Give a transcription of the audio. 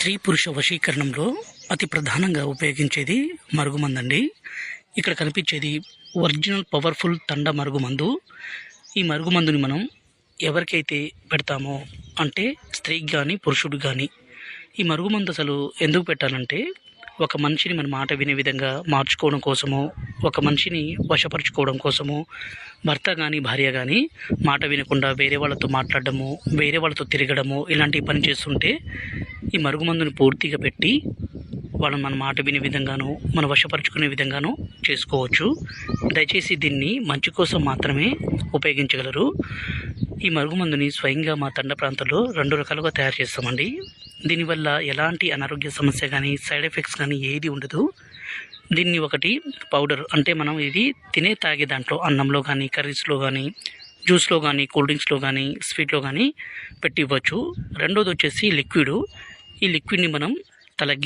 స్త్రీ పురుష వశీకరణంలో అతి ప్రధానంగా ఉపయోగించేది మరుగుమందండి. ఇక్కడ కనిపించేది ఒరిజినల్ పవర్ఫుల్ తండ మరుగుమందు. ఈ మరుగుమందుని మనం ఎవరికైతే పెడతామో, అంటే స్త్రీకి కానీ పురుషుడికి కానీ, ఈ మరుగుమందు అసలు ఎందుకు పెట్టాలంటే ఒక మనిషిని మన మాట వినే విధంగా మార్చుకోవడం కోసము, ఒక మనిషిని వశపరుచుకోవడం కోసము, భర్త కానీ భార్య కానీ మాట వినకుండా వేరే వాళ్ళతో మాట్లాడడము, వేరే వాళ్ళతో తిరగడము, ఇలాంటి పని చేస్తుంటే ఈ మరుగుమందుని పూర్తిగా పెట్టి వాళ్ళని మన మాట వినే విధంగాను, మన వశపరుచుకునే విధంగాను చేసుకోవచ్చు. దయచేసి దీన్ని మంచి కోసం మాత్రమే ఉపయోగించగలరు. ఈ మరుగుమందుని స్వయంగా మా తండ ప్రాంతంలో 2 రకాలుగా తయారు చేస్తామండి. దీనివల్ల ఎలాంటి అనారోగ్య సమస్య కానీ, సైడ్ ఎఫెక్ట్స్ కానీ ఏది ఉండదు. దీన్ని ఒకటి పౌడర్, అంటే మనం ఇది తాగే దాంట్లో అన్నంలో కానీ, కర్రీస్లో కానీ, జ్యూస్లో కానీ, కూల్ డ్రింక్స్లో కానీ, స్వీట్లో కానీ పెట్టి ఇవ్వచ్చు. రెండోది వచ్చేసి లిక్విడ్. ఈ లిక్విడ్ని మనం తలకి